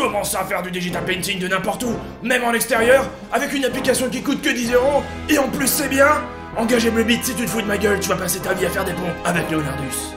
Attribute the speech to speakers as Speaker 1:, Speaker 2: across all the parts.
Speaker 1: commencer à faire du digital painting de n'importe où, même en extérieur, avec une application qui coûte que 10 €, et en plus c'est bien. Engagez Bluebeat, si tu te fous de ma gueule, tu vas passer ta vie à faire des ponts avec Leonardus.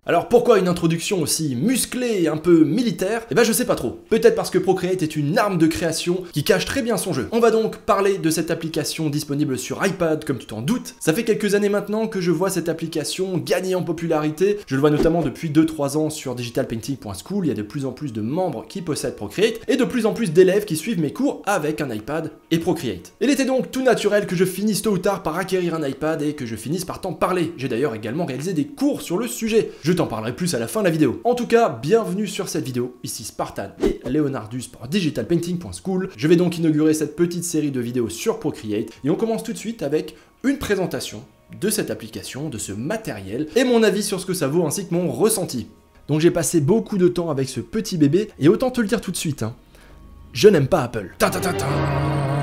Speaker 2: Alors pourquoi une introduction aussi musclée et un peu militaire? Eh ben je sais pas trop. Peut-être parce que Procreate est une arme de création qui cache très bien son jeu. On va donc parler de cette application disponible sur iPad, comme tu t'en doutes. Ça fait quelques années maintenant que je vois cette application gagner en popularité. Je le vois notamment depuis 2-3 ans sur digitalpainting.school. Il y a de plus en plus de membres qui possèdent Procreate et de plus en plus d'élèves qui suivent mes cours avec un iPad et Procreate. Il était donc tout naturel que je finisse tôt ou tard par acquérir un iPad et que je finisse par t'en parler. J'ai d'ailleurs également réalisé des cours sur le sujet. Je t'en parlerai plus à la fin de la vidéo. En tout cas, bienvenue sur cette vidéo. Ici Spartan et Leonardus pour digitalpainting.school. Je vais donc inaugurer cette petite série de vidéos sur Procreate et on commence tout de suite avec une présentation de cette application, de ce matériel et mon avis sur ce que ça vaut ainsi que mon ressenti. Donc j'ai passé beaucoup de temps avec ce petit bébé et autant te le dire tout de suite, je n'aime pas Apple.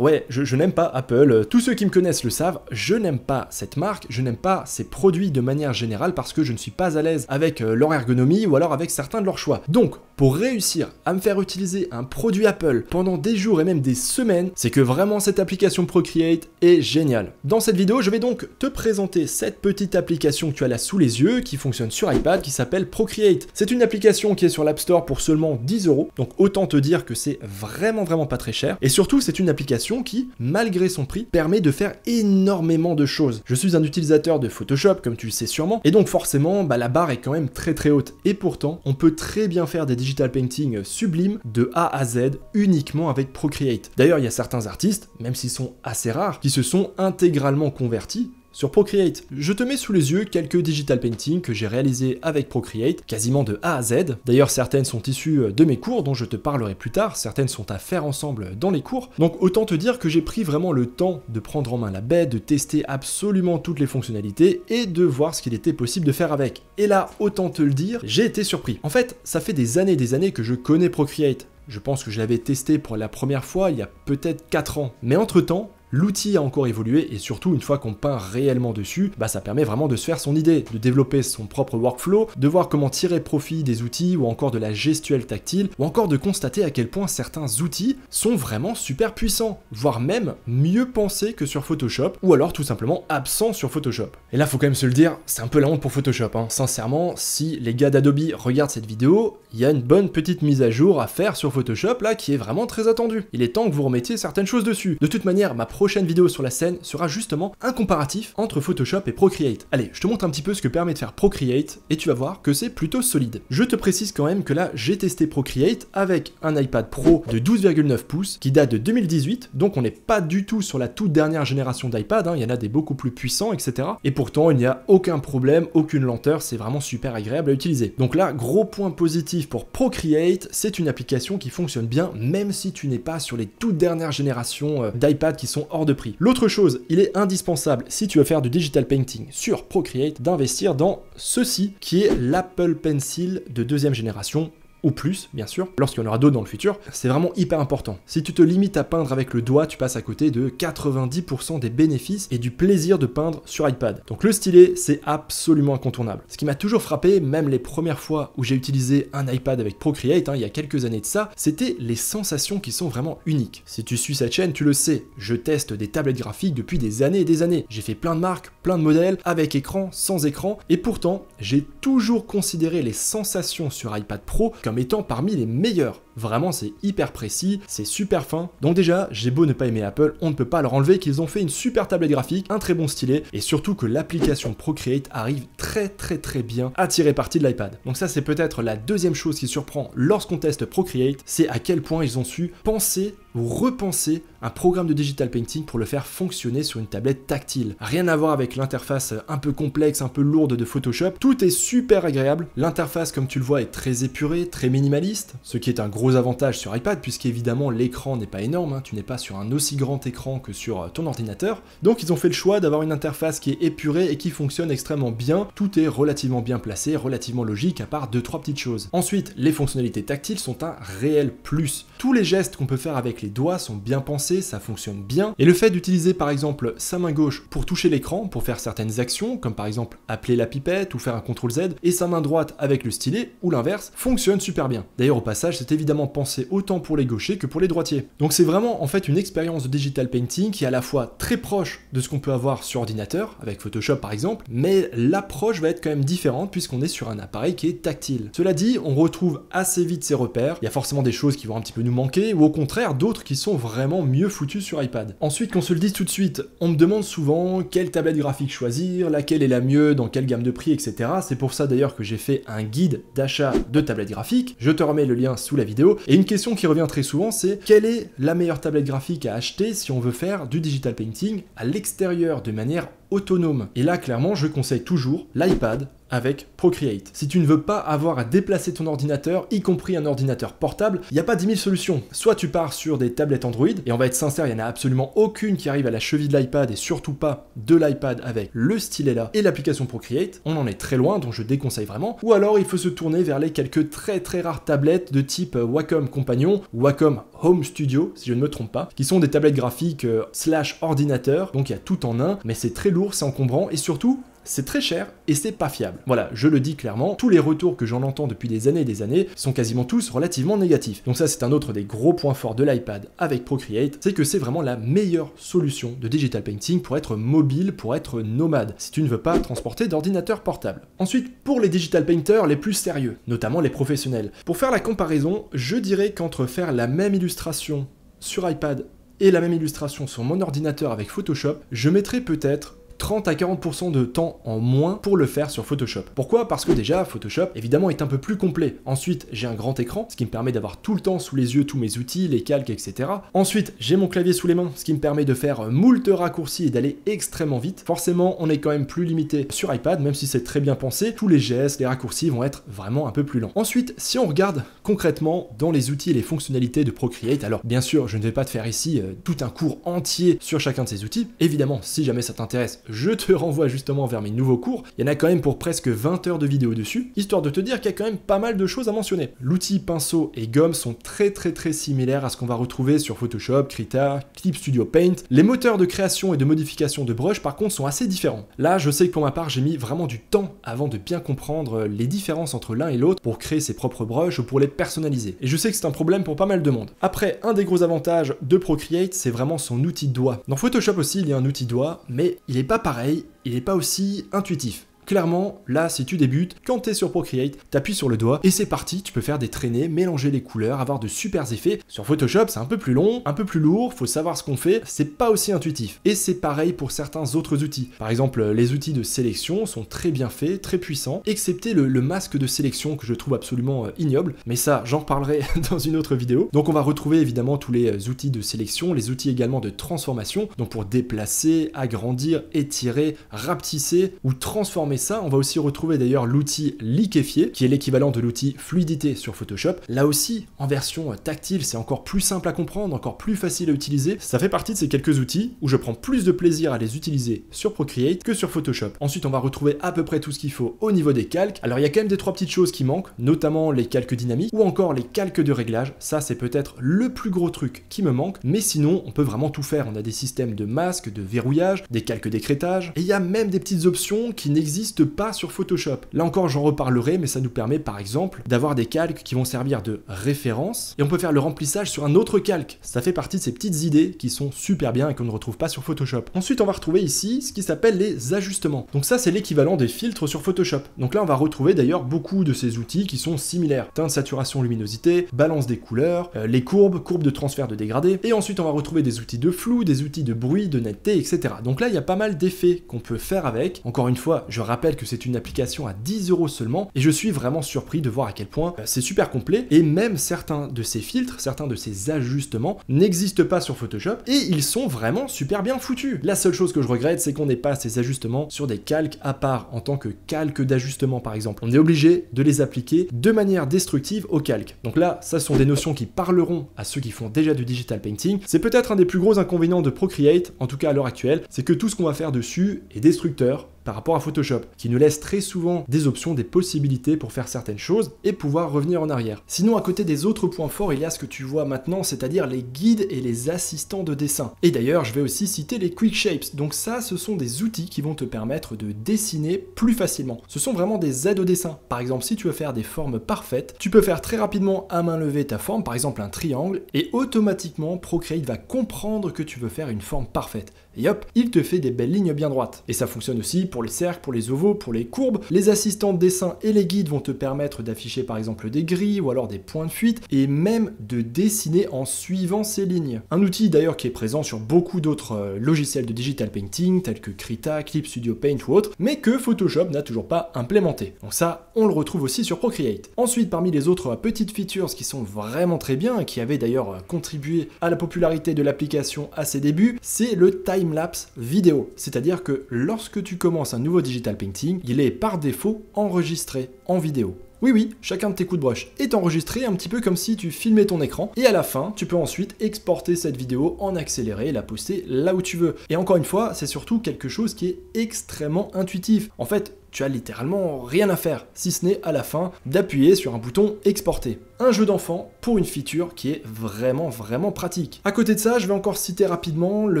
Speaker 2: Ouais, je n'aime pas Apple. Tous ceux qui me connaissent le savent, je n'aime pas cette marque, je n'aime pas ces produits de manière générale parce que je ne suis pas à l'aise avec leur ergonomie ou alors avec certains de leurs choix. Donc, pour réussir à me faire utiliser un produit Apple pendant des jours et même des semaines, c'est que vraiment cette application Procreate est géniale. Dans cette vidéo, je vais donc te présenter cette petite application que tu as là sous les yeux, qui fonctionne sur iPad, qui s'appelle Procreate. C'est une application qui est sur l'App Store pour seulement 10 €, donc autant te dire que c'est vraiment pas très cher. Et surtout, c'est une application qui, malgré son prix, permet de faire énormément de choses. Je suis un utilisateur de Photoshop, comme tu le sais sûrement, et donc forcément, la barre est quand même très haute. Et pourtant, on peut très bien faire des digital painting sublimes de A à Z uniquement avec Procreate. D'ailleurs, il y a certains artistes, même s'ils sont assez rares, qui se sont intégralement convertis sur Procreate. Je te mets sous les yeux quelques digital paintings que j'ai réalisés avec Procreate, quasiment de A à Z. D'ailleurs, certaines sont issues de mes cours dont je te parlerai plus tard, certaines sont à faire ensemble dans les cours. Donc autant te dire que j'ai pris vraiment le temps de prendre en main la bête, de tester absolument toutes les fonctionnalités et de voir ce qu'il était possible de faire avec. Et là, autant te le dire, j'ai été surpris. En fait, ça fait des années que je connais Procreate. Je pense que je l'avais testé pour la première fois il y a peut-être 4 ans. Mais entre-temps, l'outil a encore évolué et surtout une fois qu'on peint réellement dessus, ça permet vraiment de se faire son idée, de développer son propre workflow, de voir comment tirer profit des outils ou encore de la gestuelle tactile, ou encore de constater à quel point certains outils sont vraiment super puissants, voire même mieux pensés que sur Photoshop, ou alors tout simplement absents sur Photoshop. Et là faut quand même se le dire, c'est un peu la honte pour Photoshop, Sincèrement, si les gars d'Adobe regardent cette vidéo, il y a une bonne petite mise à jour à faire sur Photoshop là qui est vraiment très attendue. Il est temps que vous remettiez certaines choses dessus. De toute manière, ma prochaine vidéo sur la scène sera justement un comparatif entre Photoshop et Procreate. Allez, je te montre un petit peu ce que permet de faire Procreate et tu vas voir que c'est plutôt solide. Je te précise quand même que là, j'ai testé Procreate avec un iPad Pro de 12,9 pouces qui date de 2018, donc on n'est pas du tout sur la toute dernière génération d'iPad, il y en a des beaucoup plus puissants, etc. Et pourtant, il n'y a aucun problème, aucune lenteur, c'est vraiment super agréable à utiliser. Donc là, gros point positif pour Procreate, c'est une application qui fonctionne bien, même si tu n'es pas sur les toutes dernières générations d'iPad qui sont hors de prix. L'autre chose, il est indispensable si tu veux faire du digital painting sur Procreate d'investir dans ceci qui est l'Apple Pencil de 2e génération ou plus, bien sûr, lorsqu'il y en aura d'autres dans le futur. C'est vraiment hyper important. Si tu te limites à peindre avec le doigt, tu passes à côté de 90% des bénéfices et du plaisir de peindre sur iPad. Donc le stylet, c'est absolument incontournable. Ce qui m'a toujours frappé, même les premières fois où j'ai utilisé un iPad avec Procreate, il y a quelques années de ça, c'était les sensations qui sont vraiment uniques. Si tu suis cette chaîne, tu le sais, je teste des tablettes graphiques depuis des années et des années. J'ai fait plein de marques, plein de modèles, avec écran, sans écran, et pourtant, j'ai toujours considéré les sensations sur iPad Pro comme étant parmi les meilleurs. Vraiment, c'est hyper précis, c'est super fin. Donc déjà, j'ai beau ne pas aimer Apple, on ne peut pas leur enlever qu'ils ont fait une super tablette graphique, un très bon stylet, et surtout que l'application Procreate arrive très bien à tirer parti de l'iPad. Donc ça, c'est peut-être la deuxième chose qui surprend lorsqu'on teste Procreate, c'est à quel point ils ont su penser ou repenser un programme de digital painting pour le faire fonctionner sur une tablette tactile. Rien à voir avec l'interface un peu complexe, un peu lourde de Photoshop. Tout est super agréable. L'interface, comme tu le vois, est très épurée, très minimaliste, ce qui est un gros gros avantage sur iPad, puisqu'évidemment l'écran n'est pas énorme, hein, tu n'es pas sur un aussi grand écran que sur ton ordinateur. Donc ils ont fait le choix d'avoir une interface qui est épurée et qui fonctionne extrêmement bien. Tout est relativement bien placé, relativement logique, à part 2-3 petites choses. Ensuite, les fonctionnalités tactiles sont un réel plus. Tous les gestes qu'on peut faire avec les doigts sont bien pensés, ça fonctionne bien. Et le fait d'utiliser par exemple sa main gauche pour toucher l'écran, pour faire certaines actions, comme par exemple appeler la pipette ou faire un CTRL-Z, et sa main droite avec le stylet, ou l'inverse, fonctionne super bien. D'ailleurs au passage, c'est évidemment pensé autant pour les gauchers que pour les droitiers. Donc c'est vraiment en fait une expérience de digital painting qui est à la fois très proche de ce qu'on peut avoir sur ordinateur, avec Photoshop par exemple, mais l'approche va être quand même différente puisqu'on est sur un appareil qui est tactile. Cela dit, on retrouve assez vite ses repères, il y a forcément des choses qui vont un petit peu nous manquer, ou au contraire d'autres qui sont vraiment mieux foutues sur iPad. Ensuite, qu'on se le dise tout de suite, on me demande souvent quelle tablette graphique choisir, laquelle est la mieux, dans quelle gamme de prix, etc. C'est pour ça d'ailleurs que j'ai fait un guide d'achat de tablettes graphiques, je te remets le lien sous la vidéo, et une question qui revient très souvent c'est quelle est la meilleure tablette graphique à acheter si on veut faire du digital painting à l'extérieur de manière autonome. Et là clairement je conseille toujours l'iPad avec Procreate. Si tu ne veux pas avoir à déplacer ton ordinateur, y compris un ordinateur portable, il n'y a pas 10 000 solutions. Soit tu pars sur des tablettes Android, et on va être sincère, il n'y en a absolument aucune qui arrive à la cheville de l'iPad, et surtout pas de l'iPad avec le stylet là et l'application Procreate. On en est très loin, donc je déconseille vraiment. Ou alors il faut se tourner vers les quelques très rares tablettes de type Wacom Companion, ou Wacom Home Studio, si je ne me trompe pas, qui sont des tablettes graphiques slash ordinateur, donc il y a tout en un, mais c'est très lourd, c'est encombrant, et surtout, c'est très cher et c'est pas fiable. Voilà, je le dis clairement, tous les retours que j'en entends depuis des années et des années sont quasiment tous relativement négatifs. Donc ça c'est un autre des gros points forts de l'iPad avec Procreate, c'est que c'est vraiment la meilleure solution de digital painting pour être mobile, pour être nomade, si tu ne veux pas transporter d'ordinateur portable. Ensuite, pour les digital painters les plus sérieux, notamment les professionnels, pour faire la comparaison, je dirais qu'entre faire la même illustration sur iPad et la même illustration sur mon ordinateur avec Photoshop, je mettrais peut-être 30 à 40% de temps en moins pour le faire sur Photoshop. Pourquoi? Parce que déjà, Photoshop, évidemment, est un peu plus complet. Ensuite, j'ai un grand écran, ce qui me permet d'avoir tout le temps sous les yeux tous mes outils, les calques, etc. Ensuite, j'ai mon clavier sous les mains, ce qui me permet de faire moult raccourcis et d'aller extrêmement vite. Forcément, on est quand même plus limité sur iPad, même si c'est très bien pensé, tous les gestes, les raccourcis vont être vraiment un peu plus lents. Ensuite, si on regarde concrètement dans les outils et les fonctionnalités de Procreate, alors bien sûr, je ne vais pas te faire ici tout un cours entier sur chacun de ces outils. Évidemment, si jamais ça t'intéresse, je te renvoie justement vers mes nouveaux cours. Il y en a quand même pour presque 20 heures de vidéos dessus, histoire de te dire qu'il y a quand même pas mal de choses à mentionner. L'outil pinceau et gomme sont très similaires à ce qu'on va retrouver sur Photoshop, Krita, Clip Studio Paint. Les moteurs de création et de modification de brush par contre sont assez différents. Là, je sais que pour ma part, j'ai mis vraiment du temps avant de bien comprendre les différences entre l'un et l'autre pour créer ses propres brushes ou pour les personnaliser. Et je sais que c'est un problème pour pas mal de monde. Après, un des gros avantages de Procreate, c'est vraiment son outil de doigt. Dans Photoshop aussi, il y a un outil de doigt, mais il n'est pas pareil, il n'est pas aussi intuitif. Clairement, là, si tu débutes, quand tu es sur Procreate, t'appuies sur le doigt et c'est parti, tu peux faire des traînées, mélanger les couleurs, avoir de super effets. Sur Photoshop, c'est un peu plus long, un peu plus lourd, faut savoir ce qu'on fait, c'est pas aussi intuitif. Et c'est pareil pour certains autres outils. Par exemple, les outils de sélection sont très bien faits, très puissants, excepté le masque de sélection que je trouve absolument ignoble, mais ça, j'en reparlerai dans une autre vidéo. Donc on va retrouver évidemment tous les outils de sélection, les outils également de transformation, donc pour déplacer, agrandir, étirer, rapetisser ou transformer ça. On va aussi retrouver d'ailleurs l'outil liquéfié, qui est l'équivalent de l'outil fluidité sur Photoshop. Là aussi, en version tactile, c'est encore plus simple à comprendre, encore plus facile à utiliser. Ça fait partie de ces quelques outils où je prends plus de plaisir à les utiliser sur Procreate que sur Photoshop. Ensuite, on va retrouver à peu près tout ce qu'il faut au niveau des calques. Alors, il y a quand même des 3 petites choses qui manquent, notamment les calques dynamiques ou encore les calques de réglage. Ça, c'est peut-être le plus gros truc qui me manque, mais sinon, on peut vraiment tout faire. On a des systèmes de masques, de verrouillage, des calques d'écrêtage, et il y a même des petites options qui n'existent pas sur Photoshop. Là encore, j'en reparlerai, mais ça nous permet par exemple d'avoir des calques qui vont servir de référence et on peut faire le remplissage sur un autre calque. Ça fait partie de ces petites idées qui sont super bien et qu'on ne retrouve pas sur Photoshop. Ensuite, on va retrouver ici ce qui s'appelle les ajustements. Donc ça, c'est l'équivalent des filtres sur Photoshop. Donc là, on va retrouver d'ailleurs beaucoup de ces outils qui sont similaires. Teinte, saturation, luminosité, balance des couleurs, les courbes de transfert de dégradé. Et ensuite, on va retrouver des outils de flou, des outils de bruit, de netteté, etc. Donc là, il y a pas mal d'effets qu'on peut faire avec. Encore une fois, je rappelle que c'est une application à 10 € seulement, et je suis vraiment surpris de voir à quel point c'est super complet, et même certains de ces filtres, certains de ces ajustements n'existent pas sur Photoshop, et ils sont vraiment super bien foutus. La seule chose que je regrette, c'est qu'on n'ait pas ces ajustements sur des calques à part, en tant que calque d'ajustement par exemple. On est obligé de les appliquer de manière destructive au calque. Donc là, ça sont des notions qui parleront à ceux qui font déjà du digital painting. C'est peut-être un des plus gros inconvénients de Procreate, en tout cas à l'heure actuelle, c'est que tout ce qu'on va faire dessus est destructeur par rapport à Photoshop, qui nous laisse très souvent des options, des possibilités pour faire certaines choses et pouvoir revenir en arrière. Sinon, à côté des autres points forts, il y a ce que tu vois maintenant, c'est-à-dire les guides et les assistants de dessin. Et d'ailleurs, je vais aussi citer les Quick Shapes. Donc ça, ce sont des outils qui vont te permettre de dessiner plus facilement. Ce sont vraiment des aides au dessin. Par exemple, si tu veux faire des formes parfaites, tu peux faire très rapidement à main levée ta forme, par exemple un triangle, et automatiquement, Procreate va comprendre que tu veux faire une forme parfaite. Et hop, il te fait des belles lignes bien droites. Et ça fonctionne aussi pour les cercles, pour les ovaux, pour les courbes. Les assistants de dessin et les guides vont te permettre d'afficher par exemple des grilles ou alors des points de fuite et même de dessiner en suivant ces lignes. Un outil d'ailleurs qui est présent sur beaucoup d'autres logiciels de digital painting tels que Krita, Clip Studio Paint ou autres, mais que Photoshop n'a toujours pas implémenté. Donc ça, on le retrouve aussi sur Procreate. Ensuite, parmi les autres petites features qui sont vraiment très bien et qui avaient d'ailleurs contribué à la popularité de l'application à ses débuts, c'est le timelapse vidéo. C'est-à-dire que lorsque tu commences un nouveau digital painting, il est par défaut enregistré en vidéo. Oui, chacun de tes coups de brush est enregistré un petit peu comme si tu filmais ton écran, et à la fin, tu peux ensuite exporter cette vidéo en accéléré et la poster là où tu veux. Et encore une fois, c'est surtout quelque chose qui est extrêmement intuitif. En fait, tu as littéralement rien à faire, si ce n'est à la fin d'appuyer sur un bouton exporter. Un jeu d'enfant pour une feature qui est vraiment pratique. À côté de ça, je vais encore citer rapidement le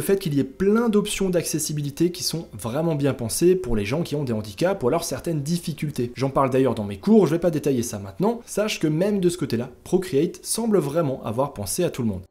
Speaker 2: fait qu'il y ait plein d'options d'accessibilité qui sont vraiment bien pensées pour les gens qui ont des handicaps ou alors certaines difficultés. J'en parle d'ailleurs dans mes cours, je vais pas détailler ça maintenant. Sache que même de ce côté-là, Procreate semble vraiment avoir pensé à tout le monde.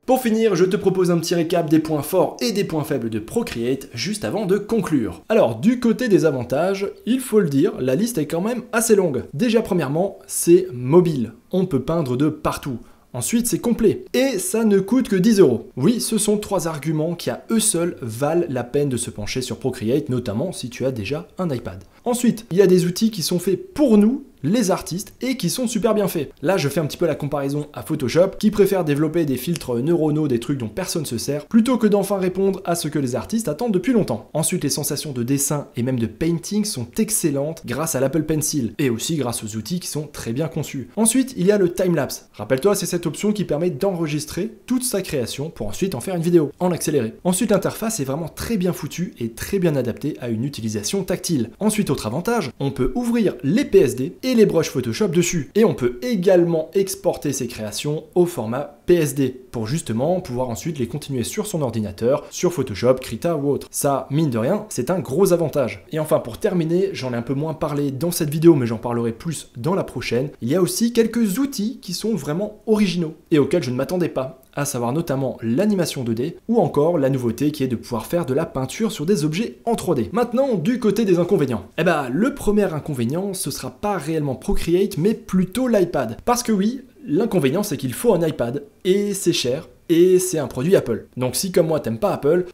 Speaker 2: Pour finir, je te propose un petit récap des points forts et des points faibles de Procreate juste avant de conclure. Alors, du côté des avantages, il faut le dire, la liste est quand même assez longue. Déjà, premièrement, c'est mobile. On peut peindre de partout. Ensuite, c'est complet. Et ça ne coûte que 10 €. Oui, ce sont 3 arguments qui à eux seuls valent la peine de se pencher sur Procreate, notamment si tu as déjà un iPad. Ensuite, il y a des outils qui sont faits pour nous, les artistes, et qui sont super bien faits. Là, je fais un petit peu la comparaison à Photoshop, qui préfère développer des filtres neuronaux, des trucs dont personne se sert, plutôt que d'enfin répondre à ce que les artistes attendent depuis longtemps. Ensuite, les sensations de dessin et même de painting sont excellentes grâce à l'Apple Pencil, et aussi grâce aux outils qui sont très bien conçus. Ensuite, il y a le timelapse. Rappelle-toi, c'est cette option qui permet d'enregistrer toute sa création pour ensuite en faire une vidéo, en accéléré. Ensuite, l'interface est vraiment très bien foutue et très bien adaptée à une utilisation tactile. Ensuite, autre avantage, on peut ouvrir les PSD et les brushes Photoshop dessus. Et on peut également exporter ses créations au format PSD pour justement pouvoir ensuite les continuer sur son ordinateur, sur Photoshop, Krita ou autre. Ça, mine de rien, c'est un gros avantage. Et enfin, pour terminer, j'en ai un peu moins parlé dans cette vidéo, mais j'en parlerai plus dans la prochaine. Il y a aussi quelques outils qui sont vraiment originaux et auxquels je ne m'attendais pas, à savoir notamment l'animation 2D ou encore la nouveauté qui est de pouvoir faire de la peinture sur des objets en 3D. Maintenant, du côté des inconvénients. Le premier inconvénient, ce sera pas réellement Procreate, mais plutôt l'iPad. Parce que oui, l'inconvénient c'est qu'il faut un iPad, et c'est cher, et c'est un produit Apple. Donc si comme moi t'aimes pas Apple,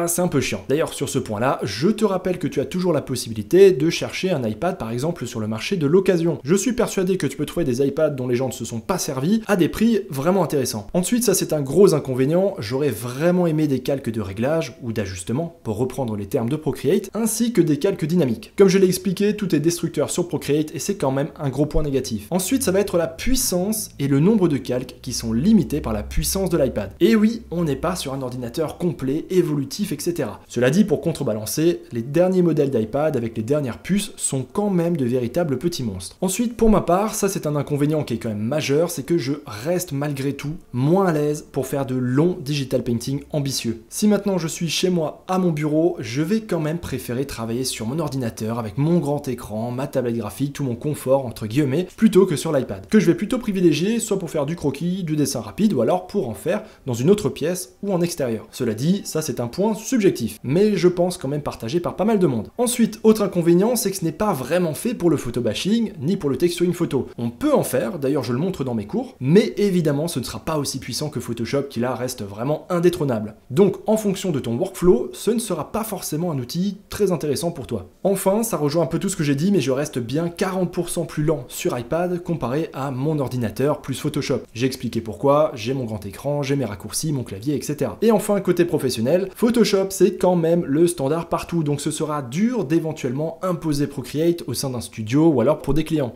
Speaker 2: c'est un peu chiant. D'ailleurs sur ce point-là, je te rappelle que tu as toujours la possibilité de chercher un iPad par exemple sur le marché de l'occasion. Je suis persuadé que tu peux trouver des iPads dont les gens ne se sont pas servis à des prix vraiment intéressants. Ensuite, ça c'est un gros inconvénient, j'aurais vraiment aimé des calques de réglage ou d'ajustement, pour reprendre les termes de Procreate, ainsi que des calques dynamiques. Comme je l'ai expliqué, tout est destructeur sur Procreate et c'est quand même un gros point négatif. Ensuite, ça va être la puissance et le nombre de calques qui sont limités par la puissance de l'iPad. Et oui, on n'est pas sur un ordinateur complet, évolutif, etc. Cela dit, pour contrebalancer, les derniers modèles d'iPad avec les dernières puces sont quand même de véritables petits monstres. Ensuite, pour ma part, ça c'est un inconvénient qui est quand même majeur, c'est que je reste malgré tout moins à l'aise pour faire de longs digital painting ambitieux. Si maintenant je suis chez moi à mon bureau, je vais quand même préférer travailler sur mon ordinateur avec mon grand écran, ma tablette graphique, tout mon confort entre guillemets, plutôt que sur l'iPad, que je vais plutôt privilégier soit pour faire du croquis, du dessin rapide, ou alors pour en faire dans une autre pièce ou en extérieur. Cela dit, ça c'est un point subjectif, mais je pense quand même partagé par pas mal de monde. Ensuite, autre inconvénient, c'est que ce n'est pas vraiment fait pour le photobashing, ni pour le texturing photo. On peut en faire, d'ailleurs je le montre dans mes cours, mais évidemment ce ne sera pas aussi puissant que Photoshop qui là reste vraiment indétrônable. Donc en fonction de ton workflow, ce ne sera pas forcément un outil très intéressant pour toi. Enfin, ça rejoint un peu tout ce que j'ai dit, mais je reste bien 40% plus lent sur iPad comparé à mon ordinateur plus Photoshop. J'ai expliqué pourquoi, j'ai mon grand écran, j'ai mes raccourcis, mon clavier, etc. Et enfin, côté professionnel, Photoshop c'est quand même le standard partout, donc ce sera dur d'éventuellement imposer Procreate au sein d'un studio ou alors pour des clients.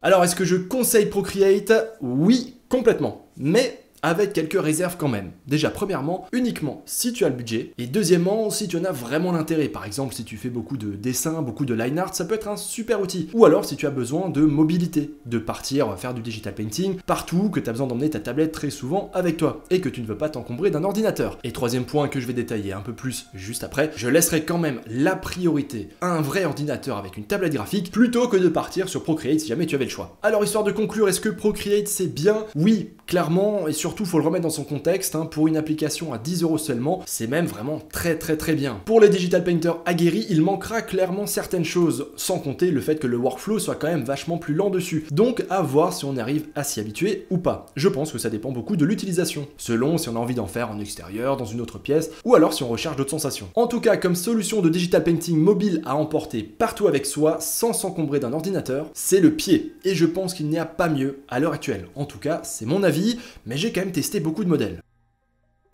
Speaker 2: Alors est-ce que je conseille Procreate? Oui, complètement. Mais avec quelques réserves quand même. Déjà, premièrement, uniquement si tu as le budget, et deuxièmement, si tu en as vraiment l'intérêt. Par exemple, si tu fais beaucoup de dessins, beaucoup de line art, ça peut être un super outil. Ou alors, si tu as besoin de mobilité, de partir faire du digital painting partout, que tu as besoin d'emmener ta tablette très souvent avec toi, et que tu ne veux pas t'encombrer d'un ordinateur. Et troisième point que je vais détailler un peu plus juste après, je laisserai quand même la priorité à un vrai ordinateur avec une tablette graphique, plutôt que de partir sur Procreate si jamais tu avais le choix. Alors, histoire de conclure, est-ce que Procreate c'est bien? Oui, clairement, et surtout faut le remettre dans son contexte, pour une application à 10 € seulement, c'est même vraiment très bien. Pour les digital painters aguerris, il manquera clairement certaines choses, sans compter le fait que le workflow soit quand même vachement plus lent dessus. Donc à voir si on arrive à s'y habituer ou pas. Je pense que ça dépend beaucoup de l'utilisation, selon si on a envie d'en faire en extérieur, dans une autre pièce, ou alors si on recherche d'autres sensations. En tout cas, comme solution de digital painting mobile à emporter partout avec soi, sans s'encombrer d'un ordinateur, c'est le pied. Et je pense qu'il n'y a pas mieux à l'heure actuelle. En tout cas, c'est mon avis, mais j'ai quand même testé beaucoup de modèles.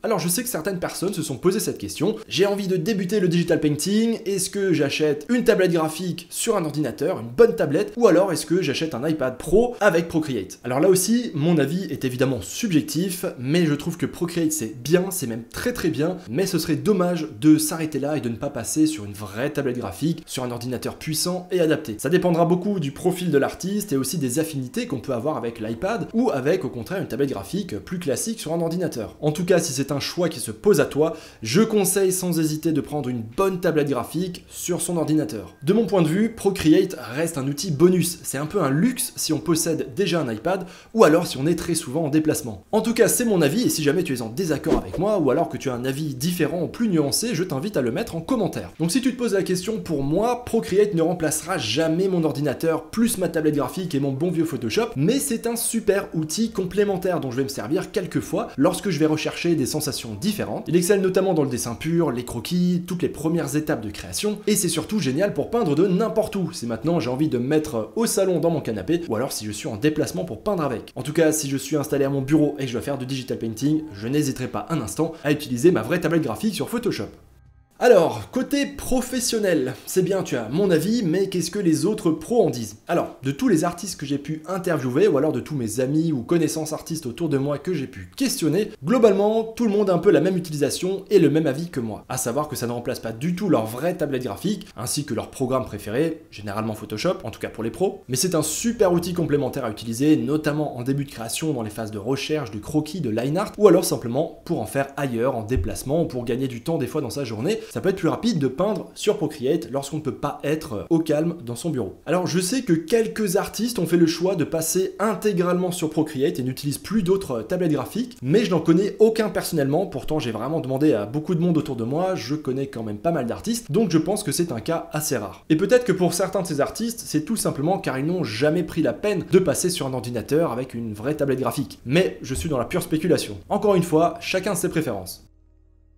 Speaker 2: Alors je sais que certaines personnes se sont posé cette question, j'ai envie de débuter le digital painting, est-ce que j'achète une tablette graphique sur un ordinateur, une bonne tablette, ou alors est-ce que j'achète un iPad Pro avec Procreate? Alors là aussi, mon avis est évidemment subjectif, mais je trouve que Procreate c'est bien, c'est même très bien, mais ce serait dommage de s'arrêter là et de ne pas passer sur une vraie tablette graphique, sur un ordinateur puissant et adapté. Ça dépendra beaucoup du profil de l'artiste et aussi des affinités qu'on peut avoir avec l'iPad, ou avec au contraire une tablette graphique plus classique sur un ordinateur. En tout cas, si c'est un choix qui se pose à toi, je conseille sans hésiter de prendre une bonne tablette graphique sur son ordinateur. De mon point de vue, Procreate reste un outil bonus, c'est un peu un luxe si on possède déjà un iPad ou alors si on est très souvent en déplacement. En tout cas, c'est mon avis et si jamais tu es en désaccord avec moi ou alors que tu as un avis différent ou plus nuancé, je t'invite à le mettre en commentaire. Donc si tu te poses la question, pour moi, Procreate ne remplacera jamais mon ordinateur plus ma tablette graphique et mon bon vieux Photoshop, mais c'est un super outil complémentaire dont je vais me servir quelques fois lorsque je vais rechercher des sensations différentes. Il excelle notamment dans le dessin pur, les croquis, toutes les premières étapes de création, et c'est surtout génial pour peindre de n'importe où. Si maintenant j'ai envie de me mettre au salon dans mon canapé, ou alors si je suis en déplacement pour peindre avec. En tout cas, si je suis installé à mon bureau et que je dois faire du digital painting, je n'hésiterai pas un instant à utiliser ma vraie tablette graphique sur Photoshop. Alors, côté professionnel, c'est bien, tu as mon avis, mais qu'est-ce que les autres pros en disent? Alors, de tous les artistes que j'ai pu interviewer, ou alors de tous mes amis ou connaissances artistes autour de moi que j'ai pu questionner, globalement, tout le monde a un peu la même utilisation et le même avis que moi. À savoir que ça ne remplace pas du tout leur vraie tablette graphique, ainsi que leur programme préféré, généralement Photoshop, en tout cas pour les pros, mais c'est un super outil complémentaire à utiliser, notamment en début de création, dans les phases de recherche, de croquis, de line art, ou alors simplement pour en faire ailleurs, en déplacement, ou pour gagner du temps des fois dans sa journée. Ça peut être plus rapide de peindre sur Procreate lorsqu'on ne peut pas être au calme dans son bureau. Alors je sais que quelques artistes ont fait le choix de passer intégralement sur Procreate et n'utilisent plus d'autres tablettes graphiques, mais je n'en connais aucun personnellement, pourtant j'ai vraiment demandé à beaucoup de monde autour de moi, je connais quand même pas mal d'artistes, donc je pense que c'est un cas assez rare. Et peut-être que pour certains de ces artistes, c'est tout simplement car ils n'ont jamais pris la peine de passer sur un ordinateur avec une vraie tablette graphique. Mais je suis dans la pure spéculation. Encore une fois, chacun ses préférences.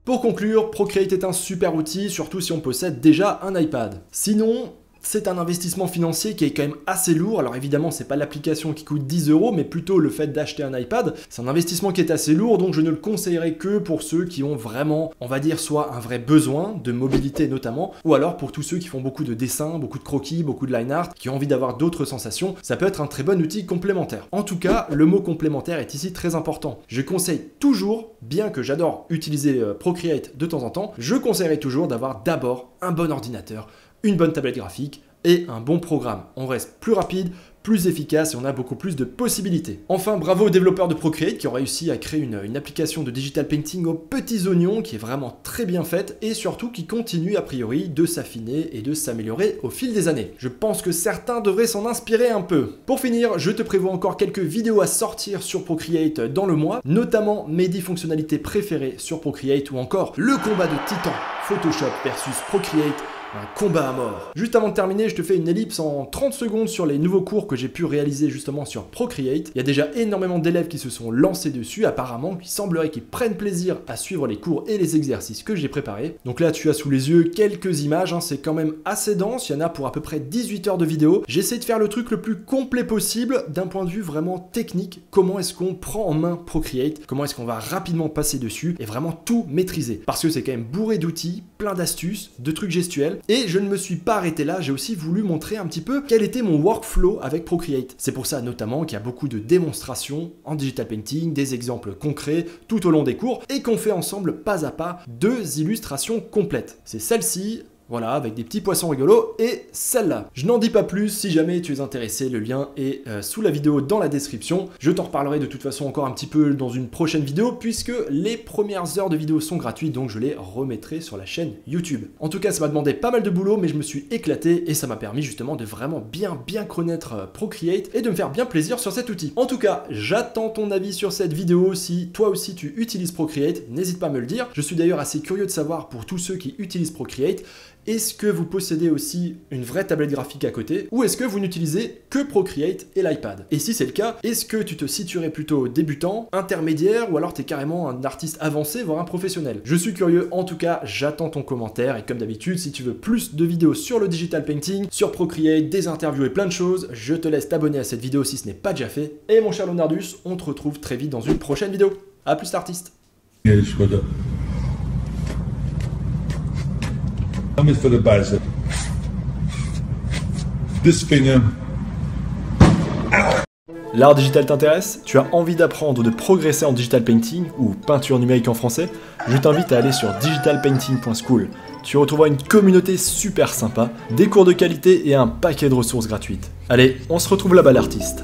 Speaker 2: Pour conclure, Procreate est un super outil, surtout si on possède déjà un iPad. Sinon, c'est un investissement financier qui est quand même assez lourd. Alors évidemment, c'est pas l'application qui coûte 10 €, mais plutôt le fait d'acheter un iPad. C'est un investissement qui est assez lourd, donc je ne le conseillerais que pour ceux qui ont vraiment, on va dire, soit un vrai besoin de mobilité notamment, ou alors pour tous ceux qui font beaucoup de dessins, beaucoup de croquis, beaucoup de line art, qui ont envie d'avoir d'autres sensations. Ça peut être un très bon outil complémentaire. En tout cas, le mot complémentaire est ici très important. Je conseille toujours, bien que j'adore utiliser Procreate de temps en temps, je conseillerais toujours d'avoir d'abord un bon ordinateur, une bonne tablette graphique et un bon programme. On reste plus rapide, plus efficace et on a beaucoup plus de possibilités. Enfin, bravo aux développeurs de Procreate qui ont réussi à créer une application de digital painting aux petits oignons qui est vraiment très bien faite et surtout qui continue a priori de s'affiner et de s'améliorer au fil des années. Je pense que certains devraient s'en inspirer un peu. Pour finir, je te prévois encore quelques vidéos à sortir sur Procreate dans le mois, notamment mes 10 fonctionnalités préférées sur Procreate ou encore le combat de Titan, Photoshop versus Procreate. Un combat à mort. Juste avant de terminer, je te fais une ellipse en 30 secondes sur les nouveaux cours que j'ai pu réaliser justement sur Procreate. Il y a déjà énormément d'élèves qui se sont lancés dessus, apparemment, qui semblerait qu'ils prennent plaisir à suivre les cours et les exercices que j'ai préparés. Donc là, tu as sous les yeux quelques images, hein, c'est quand même assez dense, il y en a pour à peu près 18 heures de vidéo. J'essaie de faire le truc le plus complet possible d'un point de vue vraiment technique. Comment est-ce qu'on prend en main Procreate? Comment est-ce qu'on va rapidement passer dessus et vraiment tout maîtriser? Parce que c'est quand même bourré d'outils, plein d'astuces, de trucs gestuels. Et je ne me suis pas arrêté là, j'ai aussi voulu montrer un petit peu quel était mon workflow avec Procreate. C'est pour ça notamment qu'il y a beaucoup de démonstrations en digital painting, des exemples concrets tout au long des cours et qu'on fait ensemble pas à pas 2 illustrations complètes. C'est celle-ci. Voilà, avec des petits poissons rigolos, et celle-là. Je n'en dis pas plus, si jamais tu es intéressé, le lien est sous la vidéo dans la description. Je t'en reparlerai de toute façon encore un petit peu dans une prochaine vidéo, puisque les premières heures de vidéo sont gratuites, donc je les remettrai sur la chaîne YouTube. En tout cas, ça m'a demandé pas mal de boulot, mais je me suis éclaté, et ça m'a permis justement de vraiment bien connaître Procreate, et de me faire bien plaisir sur cet outil. En tout cas, j'attends ton avis sur cette vidéo, si toi aussi tu utilises Procreate, n'hésite pas à me le dire. Je suis d'ailleurs assez curieux de savoir, pour tous ceux qui utilisent Procreate, est-ce que vous possédez aussi une vraie tablette graphique à côté ou est-ce que vous n'utilisez que Procreate et l'iPad? Et si c'est le cas, est-ce que tu te situerais plutôt débutant, intermédiaire ou alors tu es carrément un artiste avancé, voire un professionnel? Je suis curieux, en tout cas, j'attends ton commentaire et comme d'habitude, si tu veux plus de vidéos sur le digital painting, sur Procreate, des interviews et plein de choses, je te laisse t'abonner à cette vidéo si ce n'est pas déjà fait. Et mon cher Leonardus, on te retrouve très vite dans une prochaine vidéo. A plus l'artiste.
Speaker 3: For the bicep. This finger.
Speaker 2: L'art digital t'intéresse? Tu as envie d'apprendre ou de progresser en digital painting ou peinture numérique en français? Je t'invite à aller sur digitalpainting.school. Tu retrouveras une communauté super sympa, des cours de qualité et un paquet de ressources gratuites. Allez, on se retrouve là-bas l'artiste.